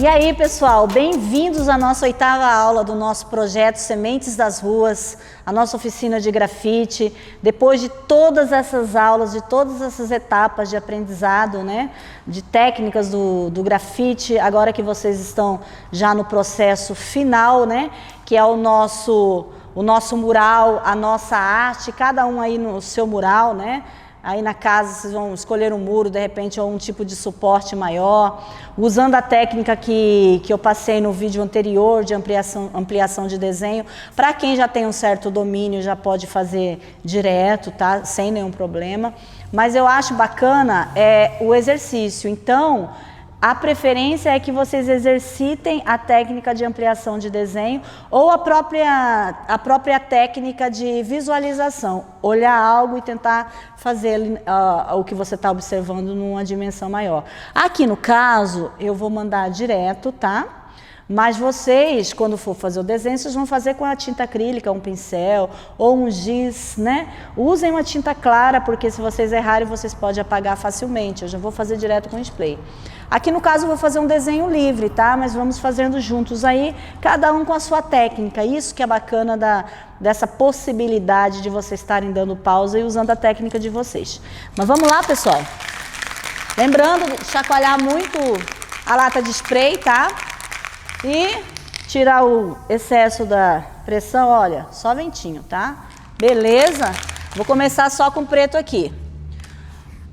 E aí, pessoal, bem-vindos à nossa 8ª aula do nosso projeto Sementes das Ruas, a nossa oficina de grafite. Depois de todas essas aulas, de todas essas etapas de aprendizado, né, de técnicas do grafite, agora que vocês estão já no processo final, né, que é o nosso mural, a nossa arte, cada um aí no seu mural, né? Aí na casa vocês vão escolher um muro, de repente, ou um tipo de suporte maior, usando a técnica que eu passei no vídeo anterior de ampliação de desenho. Para quem já tem um certo domínio, já pode fazer direto, tá? Sem nenhum problema. Mas eu acho bacana o exercício. Então, a preferência é que vocês exercitem a técnica de ampliação de desenho ou a própria técnica de visualização. Olhar algo e tentar fazer o que você está observando numa dimensão maior. Aqui no caso, eu vou mandar direto, tá? Mas vocês, quando for fazer o desenho, vocês vão fazer com a tinta acrílica, um pincel ou um giz, né? Usem uma tinta clara, porque se vocês errarem, vocês podem apagar facilmente. Eu já vou fazer direto com o spray. Aqui no caso eu vou fazer um desenho livre, tá? Mas vamos fazendo juntos aí, cada um com a sua técnica. Isso que é bacana dessa possibilidade de vocês estarem dando pausa e usando a técnica de vocês. Mas vamos lá, pessoal? Lembrando de chacoalhar muito a lata de spray, tá? E tirar o excesso da pressão, olha, só ventinho, tá? Beleza? Vou começar só com preto aqui.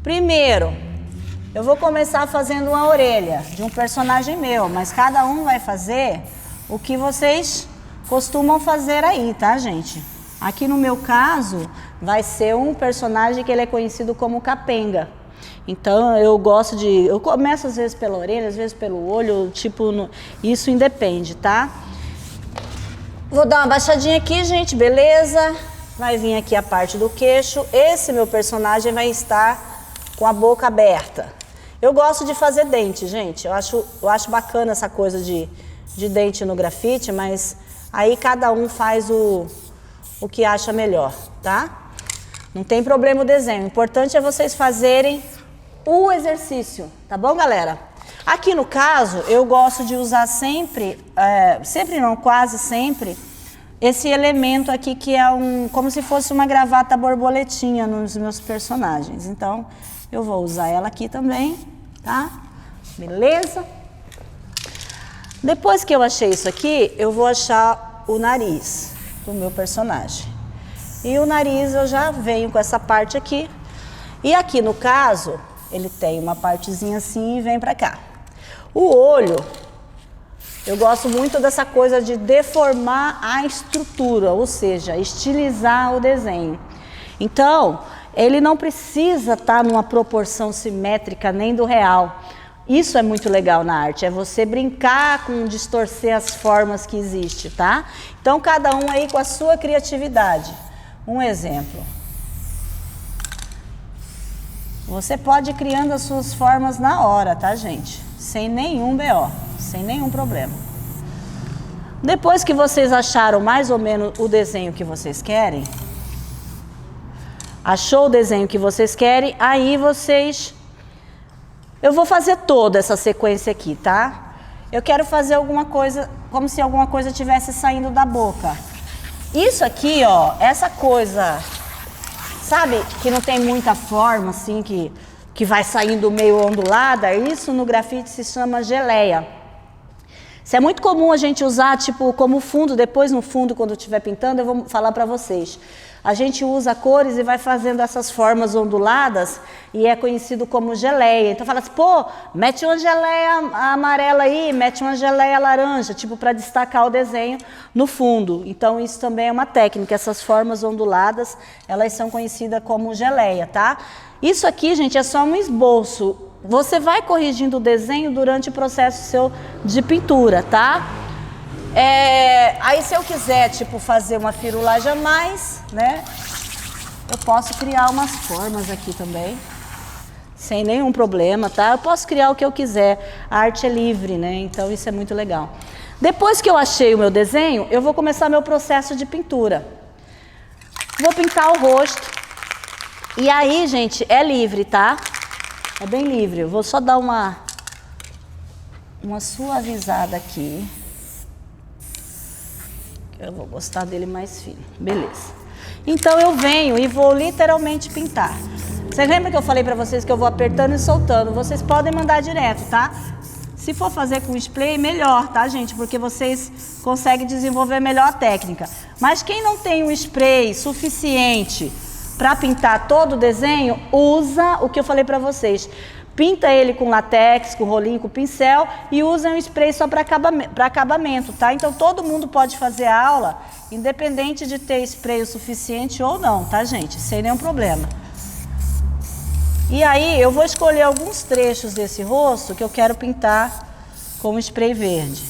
Primeiro, eu vou começar fazendo uma orelha de um personagem meu, mas cada um vai fazer o que vocês costumam fazer aí, tá, gente? Aqui no meu caso, vai ser um personagem que ele é conhecido como capenga. Então, eu começo às vezes pela orelha, às vezes pelo olho, isso independe, tá? Vou dar uma baixadinha aqui, gente, beleza? Vai vir aqui a parte do queixo. Esse meu personagem vai estar com a boca aberta. Eu gosto de fazer dente, gente. Eu acho bacana essa coisa de dente no grafite, mas aí cada um faz o que acha melhor, tá? Não tem problema o desenho. O importante é vocês fazerem o exercício, tá bom, galera? Aqui no caso, eu gosto de usar quase sempre, esse elemento aqui que é como se fosse uma gravata borboletinha nos meus personagens. Então, eu vou usar ela aqui também, tá? Beleza? Depois que eu achei isso aqui, eu vou achar o nariz do meu personagem. E o nariz eu já venho com essa parte aqui. E aqui no caso, ele tem uma partezinha assim e vem pra cá. O olho, eu gosto muito dessa coisa de deformar a estrutura, ou seja, estilizar o desenho. Então, ele não precisa estar numa proporção simétrica nem do real. Isso é muito legal na arte, é você brincar com distorcer as formas que existem, tá? Então, cada um aí com a sua criatividade. Um exemplo. Você pode ir criando as suas formas na hora, tá, gente? Sem nenhum BO, sem nenhum problema. Depois que vocês acharam mais ou menos o desenho que vocês querem, achou o desenho que vocês querem, aí eu vou fazer toda essa sequência aqui, tá? Eu quero fazer alguma coisa, como se alguma coisa estivesse saindo da boca. Isso aqui, ó, essa coisa, sabe, que não tem muita forma, assim, que vai saindo meio ondulada, isso no grafite se chama geleia. Isso é muito comum a gente usar, tipo, como fundo, depois no fundo, quando eu estiver pintando, eu vou falar pra vocês. A gente usa cores e vai fazendo essas formas onduladas e é conhecido como geleia. Então fala assim, pô, mete uma geleia amarela aí, mete uma geleia laranja, tipo para destacar o desenho no fundo. Então isso também é uma técnica, essas formas onduladas, elas são conhecidas como geleia, tá? Isso aqui, gente, é só um esboço. Você vai corrigindo o desenho durante o processo seu de pintura, tá? Aí se eu quiser, tipo, fazer uma firulagem a mais, né? Eu posso criar umas formas aqui também, sem nenhum problema, tá? Eu posso criar o que eu quiser, a arte é livre, né? Então isso é muito legal. Depois que eu achei o meu desenho, eu vou começar meu processo de pintura. Vou pintar o rosto. E aí, gente, é livre, tá? É bem livre. Eu vou só dar uma suavizada aqui. Eu vou gostar dele mais fino. Beleza. Então eu venho e vou literalmente pintar. Você lembra que eu falei pra vocês que eu vou apertando e soltando? Vocês podem mandar direto, tá? Se for fazer com spray, melhor, tá, gente? Porque vocês conseguem desenvolver melhor a técnica. Mas quem não tem um spray suficiente para pintar todo o desenho, usa o que eu falei para vocês. Pinta ele com latex, com rolinho, com pincel e usa um spray só para acabamento, tá? Então todo mundo pode fazer a aula, independente de ter spray o suficiente ou não, tá, gente? Sem nenhum problema. E aí eu vou escolher alguns trechos desse rosto que eu quero pintar com spray verde.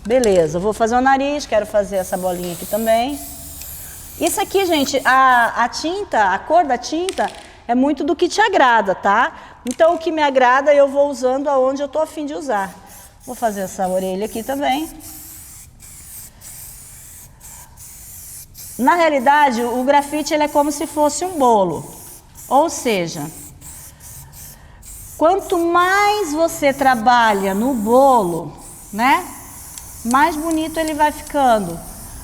Beleza, eu vou fazer o nariz, quero fazer essa bolinha aqui também. Isso aqui, gente, a tinta, a cor da tinta é muito do que te agrada, tá? Então o que me agrada eu vou usando aonde eu tô a fim de usar. Vou fazer essa orelha aqui também. Na realidade, o grafite ele é como se fosse um bolo. Ou seja, quanto mais você trabalha no bolo, né, mais bonito ele vai ficando.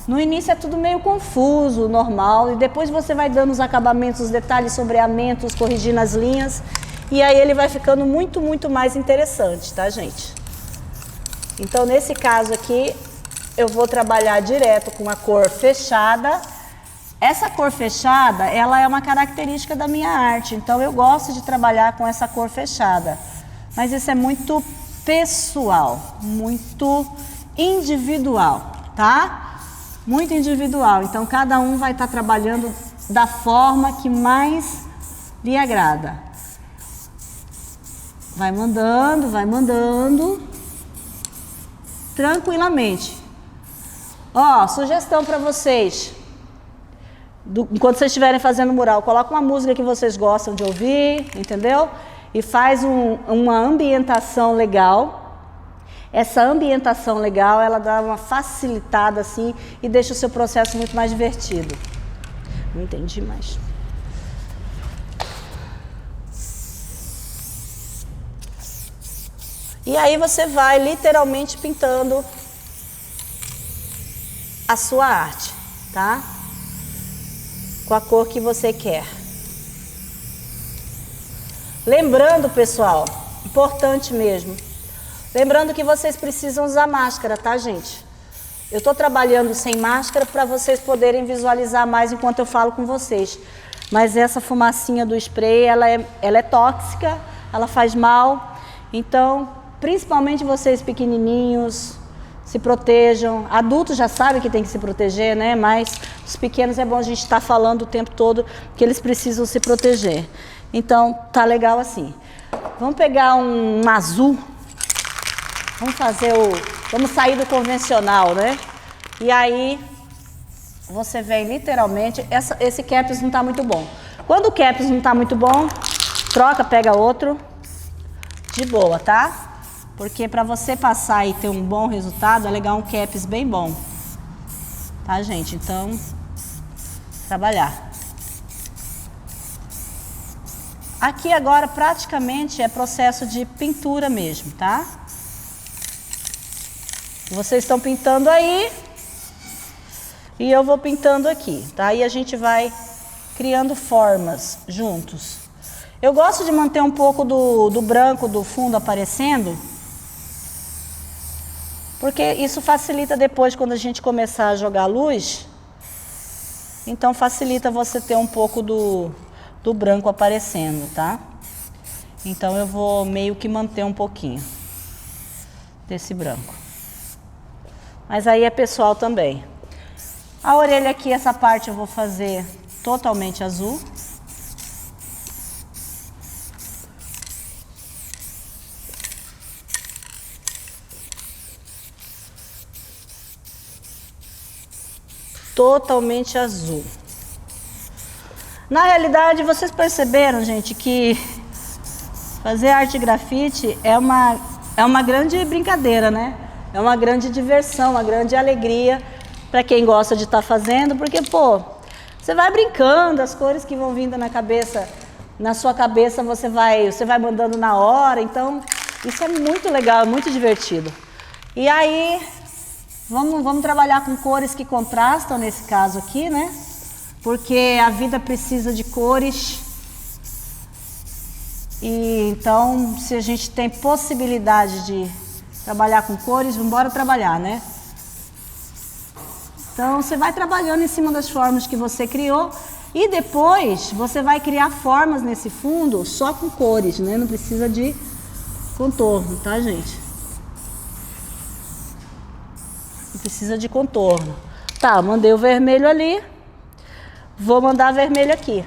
No início é tudo meio confuso, normal, e depois você vai dando os acabamentos, os detalhes, sombreamentos, corrigindo as linhas, e aí ele vai ficando muito, muito mais interessante, tá, gente? Então, nesse caso aqui, eu vou trabalhar direto com a cor fechada. Essa cor fechada, ela é uma característica da minha arte, então eu gosto de trabalhar com essa cor fechada. Mas isso é muito pessoal, muito individual, tá? Muito individual, então cada um vai estar trabalhando da forma que mais lhe agrada. Vai mandando, tranquilamente. Ó, sugestão para vocês. Enquanto vocês estiverem fazendo mural, coloca uma música que vocês gostam de ouvir, entendeu? E faz uma ambientação legal. Essa ambientação legal, ela dá uma facilitada assim e deixa o seu processo muito mais divertido. Não entendi mais. E aí você vai literalmente pintando a sua arte, tá? Com a cor que você quer. Lembrando, pessoal, importante mesmo, lembrando que vocês precisam usar máscara, tá, gente? Eu tô trabalhando sem máscara para vocês poderem visualizar mais enquanto eu falo com vocês. Mas essa fumacinha do spray, ela é tóxica, ela faz mal. Então, principalmente vocês pequenininhos, se protejam. Adultos já sabem que tem que se proteger, né? Mas os pequenos é bom a gente estar falando o tempo todo que eles precisam se proteger. Então, tá legal assim. Vamos pegar um azul. Vamos sair do convencional, né? E aí, você vem literalmente... Esse caps não tá muito bom. Quando o caps não tá muito bom, troca, pega outro. De boa, tá? Porque para você passar e ter um bom resultado, é legal um caps bem bom. Tá, gente? Então, trabalhar. Aqui agora praticamente é processo de pintura mesmo, tá? Vocês estão pintando aí e eu vou pintando aqui, tá? E a gente vai criando formas juntos. Eu gosto de manter um pouco do branco do fundo aparecendo, porque isso facilita depois quando a gente começar a jogar luz. Então facilita você ter um pouco do branco aparecendo, tá? Então eu vou meio que manter um pouquinho desse branco. Mas aí é pessoal também. A orelha aqui, essa parte eu vou fazer totalmente azul. Totalmente azul. Na realidade, vocês perceberam, gente, que fazer arte grafite é uma grande brincadeira, né? É uma grande diversão, uma grande alegria para quem gosta de estar fazendo, porque, pô, você vai brincando, as cores que vão vindo na sua cabeça, você vai mandando na hora, então Isso é muito legal, muito divertido. E aí, vamos trabalhar com cores que contrastam nesse caso aqui, né? Porque a vida precisa de cores. E então, se a gente tem possibilidade de trabalhar com cores, vamos embora trabalhar, né? Então, você vai trabalhando em cima das formas que você criou e depois você vai criar formas nesse fundo só com cores, né? Não precisa de contorno, tá, gente? Não precisa de contorno. Tá, mandei o vermelho ali. Vou mandar vermelho aqui.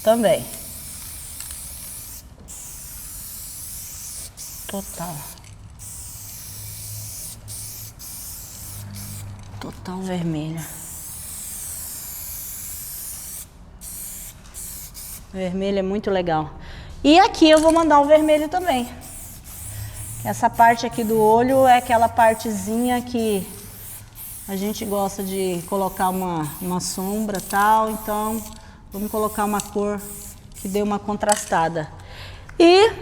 Também. Total. Total vermelho. Vermelho é muito legal. E aqui eu vou mandar um vermelho também. Essa parte aqui do olho é aquela partezinha que a gente gosta de colocar uma sombra e tal. Então, vamos colocar uma cor que dê uma contrastada. E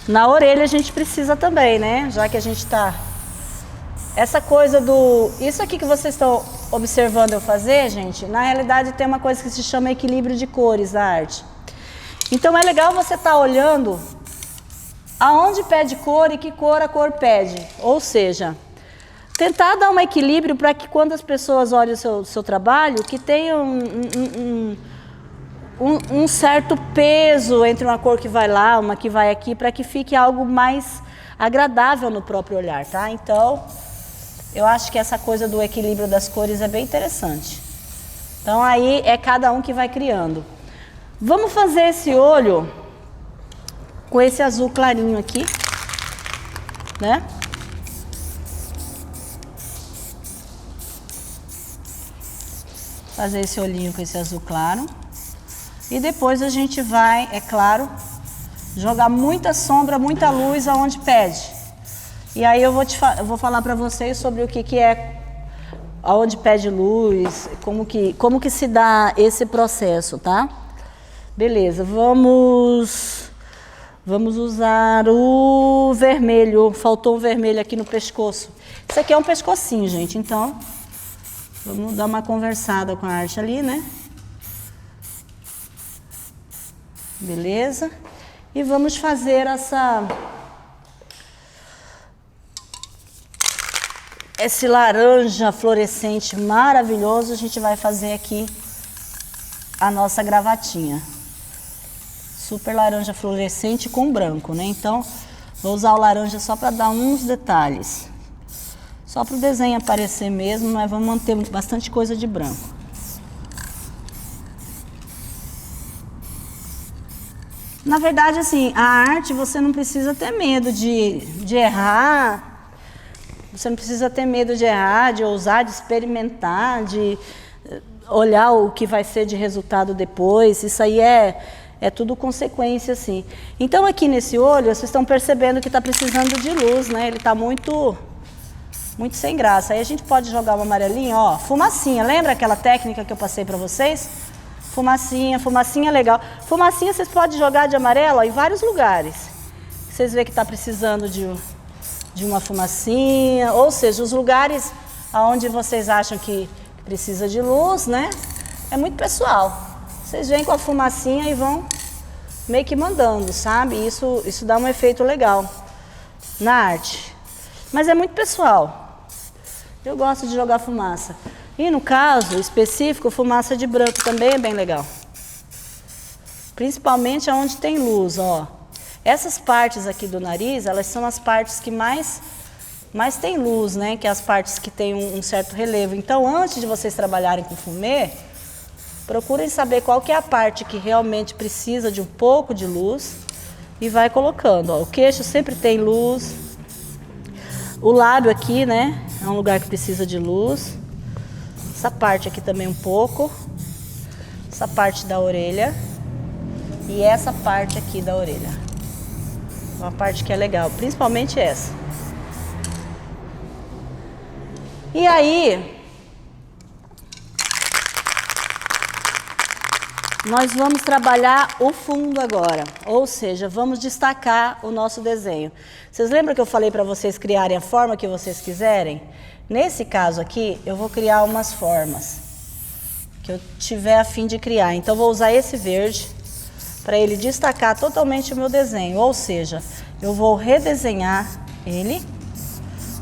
na orelha a gente precisa também, né? Já que a gente tá... Essa coisa do... Isso aqui que vocês estão observando eu fazer, gente, na realidade tem uma coisa que se chama equilíbrio de cores da arte. Então é legal você estar olhando aonde pede cor e que cor a cor pede. Ou seja, tentar dar um equilíbrio para que quando as pessoas olhem o seu trabalho, que tenha um certo peso entre uma cor que vai lá, uma que vai aqui, para que fique algo mais agradável no próprio olhar, tá? Então, eu acho que essa coisa do equilíbrio das cores é bem interessante. Então, aí é cada um que vai criando. Vamos fazer esse olho com esse azul clarinho aqui, né? Fazer esse olhinho com esse azul claro. E depois a gente vai, é claro, jogar muita sombra, muita luz aonde pede. E aí eu vou falar para vocês sobre o que é, aonde pede luz, como que se dá esse processo, tá? Beleza, vamos usar o vermelho. Faltou um vermelho aqui no pescoço. Isso aqui é um pescocinho, gente, então vamos dar uma conversada com a arte ali, né? Beleza? E vamos fazer esse laranja fluorescente maravilhoso. A gente vai fazer aqui a nossa gravatinha. Super laranja fluorescente com branco, né? Então, vou usar o laranja só para dar uns detalhes. Só para o desenho aparecer mesmo, mas vamos manter bastante coisa de branco. Na verdade, assim, a arte você não precisa ter medo de errar. Você não precisa ter medo de errar, de ousar, de experimentar, de olhar o que vai ser de resultado depois. Isso aí é tudo consequência, assim. Então, aqui nesse olho, vocês estão percebendo que está precisando de luz, né? Ele está muito sem graça. Aí a gente pode jogar uma amarelinha, ó, fumacinha. Lembra aquela técnica que eu passei para vocês? Fumacinha é legal. Fumacinha vocês podem jogar de amarelo, ó, em vários lugares. Vocês veem que está precisando de uma fumacinha, ou seja, os lugares onde vocês acham que precisa de luz, né? É muito pessoal. Vocês vêm com a fumacinha e vão meio que mandando, sabe? Isso dá um efeito legal na arte. Mas é muito pessoal. Eu gosto de jogar fumaça. E no caso específico, fumaça de branco também é bem legal. Principalmente onde tem luz, ó. Essas partes aqui do nariz, elas são as partes que mais tem luz, né? Que é as partes que tem um certo relevo. Então, antes de vocês trabalharem com fumê, procurem saber qual que é a parte que realmente precisa de um pouco de luz e vai colocando, ó. O queixo sempre tem luz. O lábio aqui, né? É um lugar que precisa de luz. Essa parte aqui também um pouco. Essa parte da orelha. E essa parte aqui da orelha. Uma parte que é legal, principalmente essa. E aí, nós vamos trabalhar o fundo agora, ou seja, vamos destacar o nosso desenho. Vocês lembram que eu falei para vocês criarem a forma que vocês quiserem? Nesse caso aqui, eu vou criar umas formas que eu tiver a fim de criar. Então, vou usar esse verde para ele destacar totalmente o meu desenho, ou seja, eu vou redesenhar ele,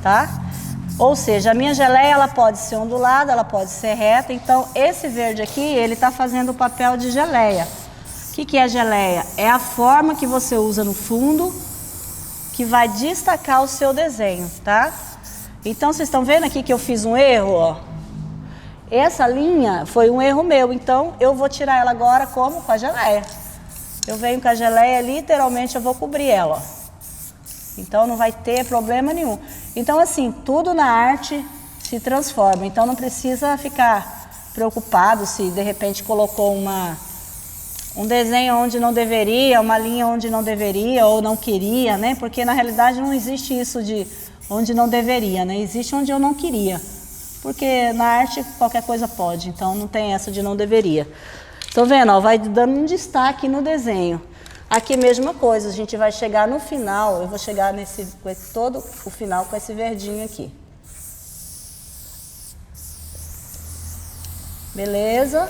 tá? Ou seja, a minha geleia ela pode ser ondulada, ela pode ser reta, então esse verde aqui, ele está fazendo o papel de geleia. O que é geleia? É a forma que você usa no fundo que vai destacar o seu desenho, tá? Então, vocês estão vendo aqui que eu fiz um erro, ó. Essa linha foi um erro meu, então eu vou tirar ela agora como? Com a geleia. Eu venho com a geleia, literalmente eu vou cobrir ela, ó. Então não vai ter problema nenhum. Então assim, tudo na arte se transforma. Então não precisa ficar preocupado se de repente colocou um desenho onde não deveria, uma linha onde não deveria ou não queria, né? Porque na realidade não existe isso de onde não deveria, né? Existe onde eu não queria. Porque na arte qualquer coisa pode, então não tem essa de não deveria. Estão vendo? Ó, vai dando um destaque no desenho. Aqui mesma coisa, a gente vai chegar no final, eu vou chegar com todo o final com esse verdinho aqui. Beleza?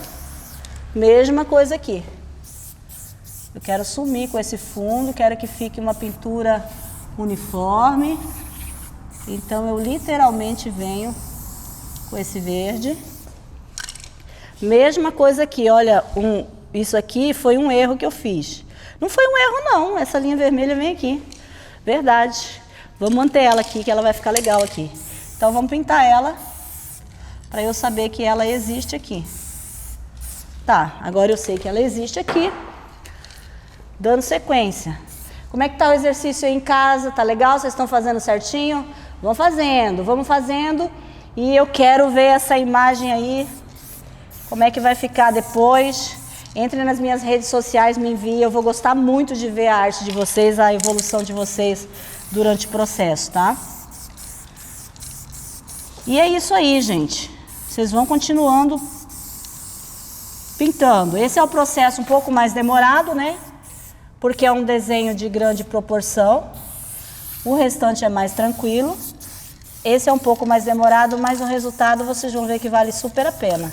Mesma coisa aqui. Eu quero sumir com esse fundo, quero que fique uma pintura uniforme. Então eu literalmente venho com esse verde. Mesma coisa aqui, olha, isso aqui foi um erro que eu fiz. Não foi um erro não, essa linha vermelha vem aqui, verdade. Vamos manter ela aqui, que ela vai ficar legal aqui. Então vamos pintar ela, para eu saber que ela existe aqui. Tá, agora eu sei que ela existe aqui, dando sequência. Como é que tá o exercício aí em casa? Tá legal? Vocês estão fazendo certinho? Vamos fazendo. E eu quero ver essa imagem aí, como é que vai ficar depois. Entre nas minhas redes sociais, me envie. Eu vou gostar muito de ver a arte de vocês, a evolução de vocês durante o processo, tá? E é isso aí, gente. Vocês vão continuando pintando. Esse é o processo um pouco mais demorado, né? Porque é um desenho de grande proporção. O restante é mais tranquilo. Esse é um pouco mais demorado, mas o resultado vocês vão ver que vale super a pena.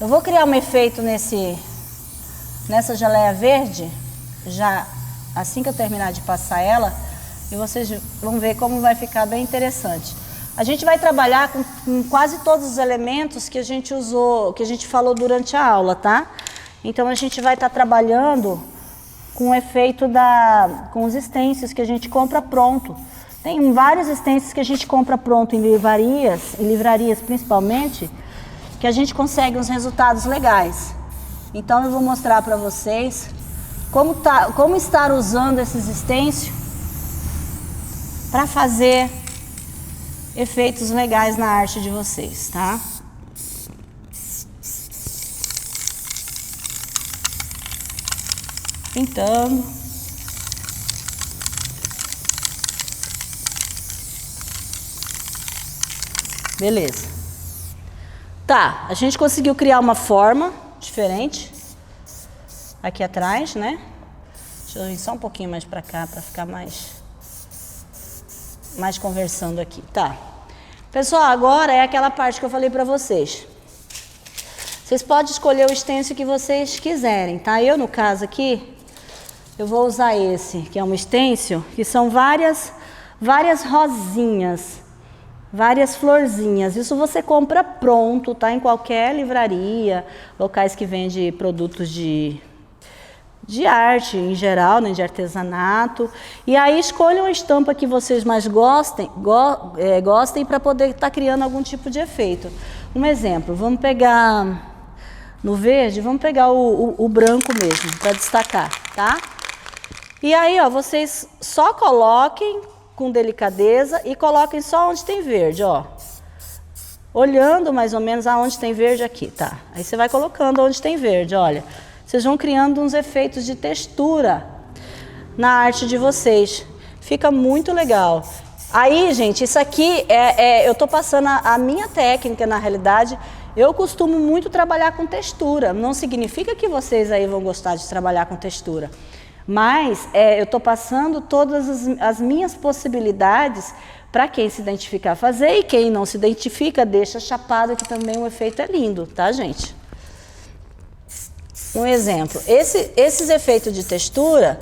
Eu vou criar um efeito nessa geleia verde, já assim que eu terminar de passar ela, e vocês vão ver como vai ficar bem interessante. A gente vai trabalhar com quase todos os elementos que a gente usou, que a gente falou durante a aula, tá? Então a gente vai estar trabalhando com o efeito com os stencils que a gente compra pronto. Tem vários stencils que a gente compra pronto em livrarias principalmente, que a gente consegue uns resultados legais. Então eu vou mostrar para vocês como estar usando esses stencils para fazer efeitos legais na arte de vocês, tá? Pintando. Beleza. Tá, a gente conseguiu criar uma forma diferente aqui atrás, né? Deixa eu ir só um pouquinho mais pra cá para ficar mais conversando aqui. Tá. Pessoal, agora é aquela parte que eu falei pra vocês. Vocês podem escolher o stencil que vocês quiserem, tá? Eu, no caso aqui, eu vou usar esse, que é um stencil, que são várias rosinhas. Várias florzinhas. Isso você compra pronto, tá? Em qualquer livraria, locais que vendem produtos de arte em geral, né? De artesanato. E aí escolham a estampa que vocês mais gostem para poder estar criando algum tipo de efeito. Um exemplo, vamos pegar no verde, vamos pegar o branco mesmo, para destacar, tá? E aí, ó, vocês só coloquem com delicadeza e coloquem só onde tem verde, ó. Olhando mais ou menos aonde tem verde aqui, tá? Aí você vai colocando onde tem verde, olha. Vocês vão criando uns efeitos de textura na arte de vocês. Fica muito legal. Aí, gente, isso aqui eu tô passando a minha técnica, na realidade. Eu costumo muito trabalhar com textura. Não significa que vocês aí vão gostar de trabalhar com textura. Mas eu estou passando todas as minhas possibilidades para quem se identificar fazer, e quem não se identifica, deixa chapado, que também o efeito é lindo, tá, gente? Um exemplo, esses efeitos de textura,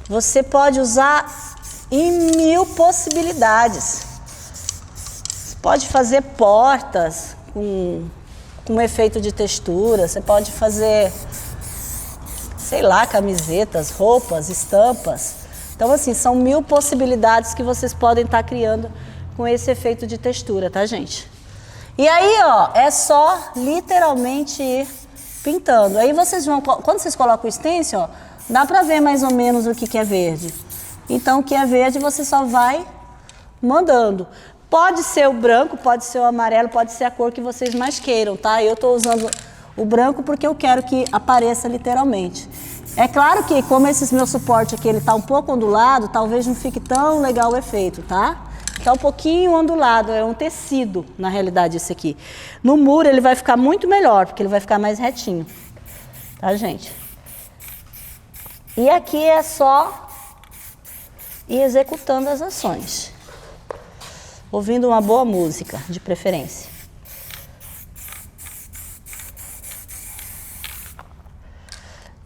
você pode usar em 1000 possibilidades. Você pode fazer portas com efeito de textura, você pode fazer, sei lá, camisetas, roupas, estampas. Então, assim, são 1000 possibilidades que vocês podem estar criando com esse efeito de textura, tá, gente? E aí, ó, é só literalmente ir pintando. Aí vocês vão, quando vocês colocam o stencil, ó, dá pra ver mais ou menos o que é verde. Então, o que é verde você só vai mandando. Pode ser o branco, pode ser o amarelo, pode ser a cor que vocês mais queiram, tá? Eu tô usando o branco porque eu quero que apareça literalmente. É claro que, como esse meu suporte aqui, ele tá um pouco ondulado, talvez não fique tão legal o efeito, tá? Tá um pouquinho ondulado, é um tecido, na realidade, esse aqui. No muro ele vai ficar muito melhor, porque ele vai ficar mais retinho. Tá, gente? E aqui é só ir executando as ações. Ouvindo uma boa música, de preferência.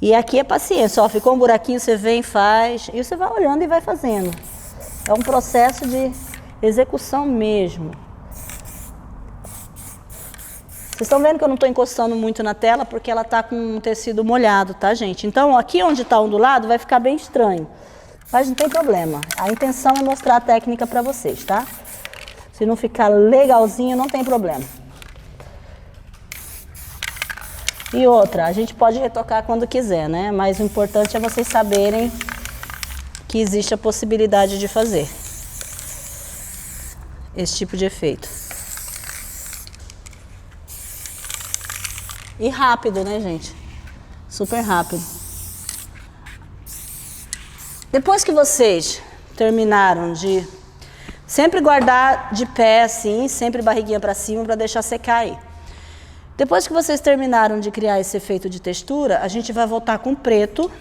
E aqui é paciência, ó, ficou um buraquinho, você vem, faz, e você vai olhando e vai fazendo. É um processo de execução mesmo. Vocês estão vendo que eu não estou encostando muito na tela porque ela está com um tecido molhado, tá, gente? Então, aqui onde está ondulado vai ficar bem estranho, mas não tem problema. A intenção é mostrar a técnica para vocês, tá? Se não ficar legalzinho, não tem problema. E outra, a gente pode retocar quando quiser, né? Mas o importante é vocês saberem que existe a possibilidade de fazer esse tipo de efeito. E rápido, né, gente? Super rápido. Depois que vocês terminaram de sempre guardar de pé assim, sempre barriguinha para cima para deixar secar aí. Depois que vocês terminaram de criar esse efeito de textura, a gente vai voltar com preto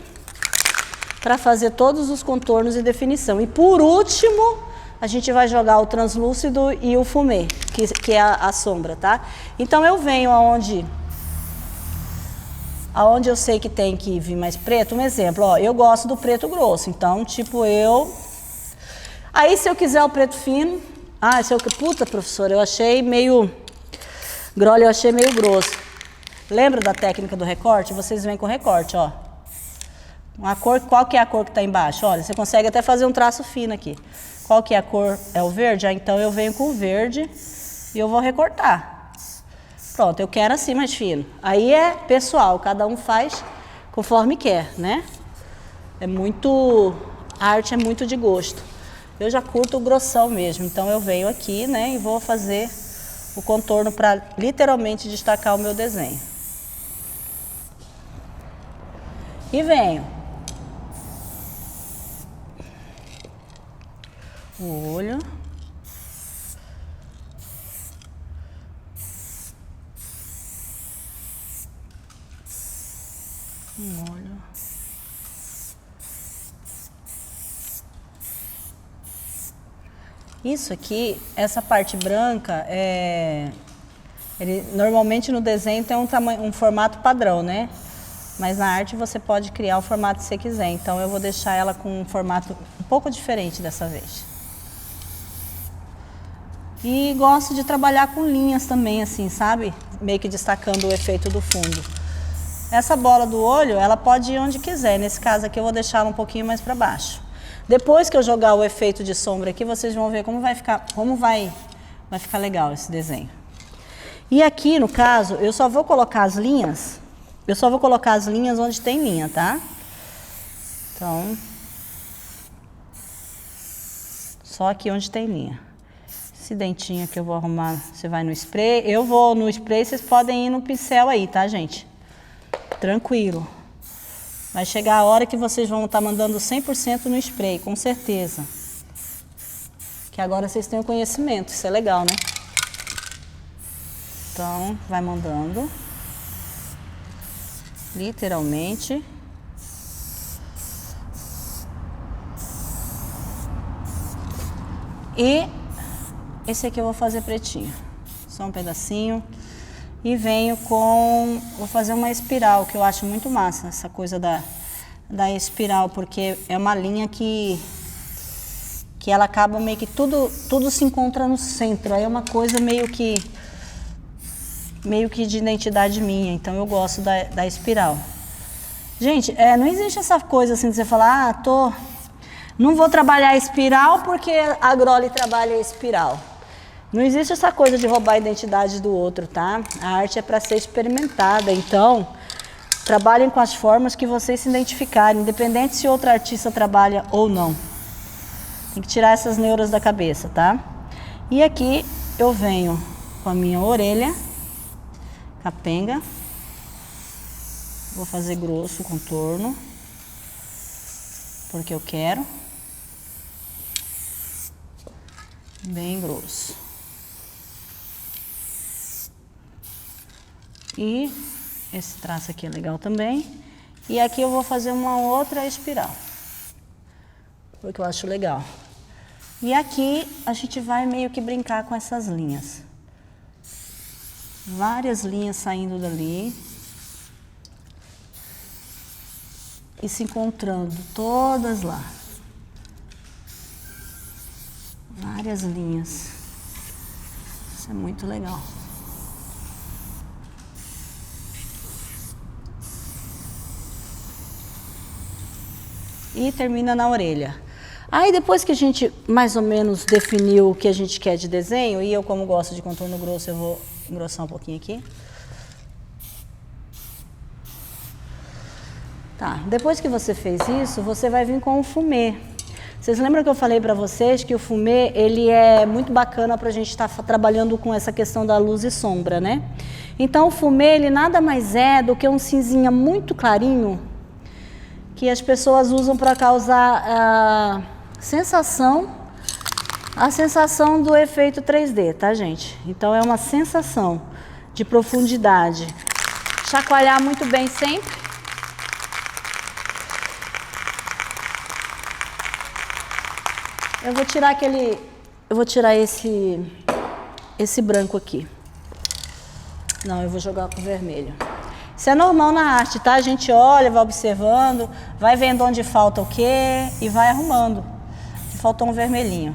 para fazer todos os contornos e definição. E por último, a gente vai jogar o translúcido e o fumê, que é a sombra, tá? Então eu venho aonde eu sei que tem que vir mais preto. Um exemplo, ó, eu gosto do preto grosso, então tipo Aí se eu quiser o preto fino, puta, professora, eu achei meio Grolha, eu achei meio grosso. Lembra da técnica do recorte? Vocês vêm com recorte, ó. Uma cor, qual que é a cor que está embaixo? Olha, você consegue até fazer um traço fino aqui. Qual que é a cor? É o verde? Então eu venho com o verde e eu vou recortar. Pronto, eu quero assim mais fino. Aí é pessoal, cada um faz conforme quer, né? A arte é muito de gosto. Eu já curto o grossão mesmo, então eu venho aqui, né, e vou fazer o contorno para literalmente destacar o meu desenho. E venho. O olho. Um olho. Isso aqui, essa parte branca, normalmente no desenho tem um formato padrão, né? Mas na arte você pode criar o formato que você quiser. Então eu vou deixar ela com um formato um pouco diferente dessa vez. E gosto de trabalhar com linhas também, assim, sabe? Meio que destacando o efeito do fundo. Essa bola do olho, ela pode ir onde quiser. Nesse caso aqui eu vou deixar ela um pouquinho mais para baixo. Depois que eu jogar o efeito de sombra aqui, vocês vão ver como vai ficar, vai ficar legal esse desenho. E aqui, no caso, eu só vou colocar as linhas, onde tem linha, tá? Então, só aqui onde tem linha. Esse dentinho aqui eu vou arrumar, você vai no spray, eu vou no spray, vocês podem ir no pincel aí, tá, gente? Tranquilo. Vai chegar a hora que vocês vão estar mandando 100% no spray, com certeza. Que agora vocês têm o conhecimento, isso é legal, né? Então, vai mandando. Literalmente. E esse aqui eu vou fazer pretinho. Só um pedacinho. E venho com... Vou fazer uma espiral, que eu acho muito massa. Essa coisa da espiral, porque é uma linha que ela acaba meio que tudo se encontra no centro. Aí é uma coisa meio que de identidade minha. Então eu gosto da espiral. Gente, não existe essa coisa assim de você falar, não vou trabalhar a espiral porque a Groli trabalha a espiral. Não existe essa coisa de roubar a identidade do outro, tá? A arte é para ser experimentada, então trabalhem com as formas que vocês se identificarem, independente se outro artista trabalha ou não. Tem que tirar essas neuras da cabeça, tá? E aqui eu venho com a minha orelha, capenga. Vou fazer grosso o contorno, porque eu quero. Bem grosso. E esse traço aqui é legal também. E aqui eu vou fazer uma outra espiral, porque eu acho legal. E aqui a gente vai meio que brincar com essas linhas. Várias linhas saindo dali. E se encontrando todas lá. Várias linhas. Isso é muito legal. E termina na orelha. Aí depois que a gente mais ou menos definiu o que a gente quer de desenho, e eu como gosto de contorno grosso, eu vou engrossar um pouquinho aqui. Tá, depois que você fez isso, você vai vir com o fumê. Vocês lembram que eu falei para vocês que o fumê, ele é muito bacana para a gente estar trabalhando com essa questão da luz e sombra, né? Então o fumê, ele nada mais é do que um cinzinha muito clarinho, que as pessoas usam para causar a sensação do efeito 3D, tá, gente? Então é uma sensação de profundidade. Chacoalhar muito bem sempre. Eu vou tirar esse branco aqui. Não, eu vou jogar com vermelho. Isso é normal na arte, tá? A gente olha, vai observando, vai vendo onde falta o quê e vai arrumando. Faltou um vermelhinho.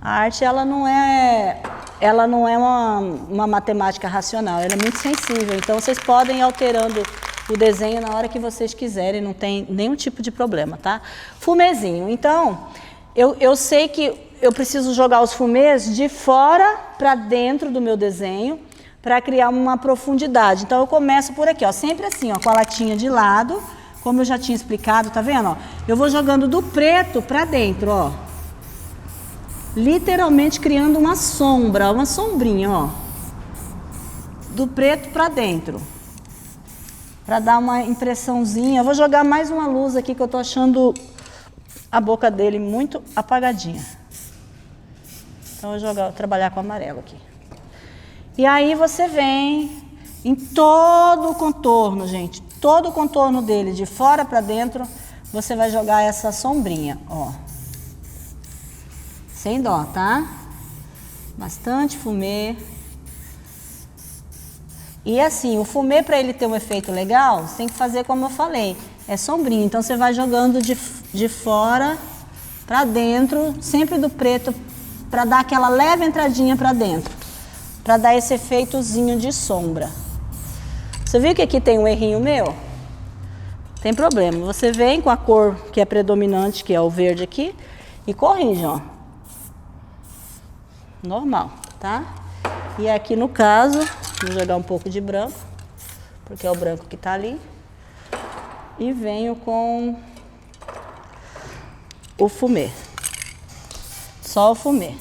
A arte, ela não é uma matemática racional, ela é muito sensível. Então vocês podem ir alterando o desenho na hora que vocês quiserem, não tem nenhum tipo de problema, tá? Fumezinho. Então, eu sei que eu preciso jogar os fumês de fora para dentro do meu desenho para criar uma profundidade. Então eu começo por aqui, ó, sempre assim, ó, com a latinha de lado, como eu já tinha explicado, tá vendo? Ó? Eu vou jogando do preto para dentro, ó. Literalmente criando uma sombra, uma sombrinha, ó. Do preto para dentro. Para dar uma impressãozinha. Eu vou jogar mais uma luz aqui que eu tô achando a boca dele muito apagadinha. Então eu vou trabalhar com amarelo aqui. E aí você vem em todo o contorno, gente. Todo o contorno dele, de fora para dentro, você vai jogar essa sombrinha, ó. Sem dó, tá? Bastante fumê. E assim, o fumê, para ele ter um efeito legal, você tem que fazer como eu falei. É sombrinho, então você vai jogando de fora para dentro, sempre do preto, para dar aquela leve entradinha para dentro, para dar esse efeitozinho de sombra. Você viu que aqui tem um errinho meu? Tem problema. Você vem com a cor que é predominante, que é o verde aqui, e corrige, ó. Normal, tá? E aqui no caso, vou jogar um pouco de branco, porque é o branco que tá ali. E venho com o fumê. Só o fumê.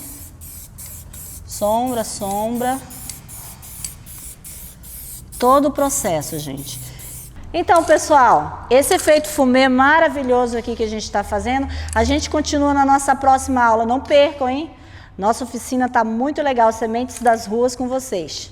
Sombra, sombra. Todo o processo, gente. Então, pessoal, esse efeito fumê maravilhoso aqui que a gente está fazendo, a gente continua na nossa próxima aula. Não percam, hein? Nossa oficina está muito legal, Sementes das Ruas com vocês.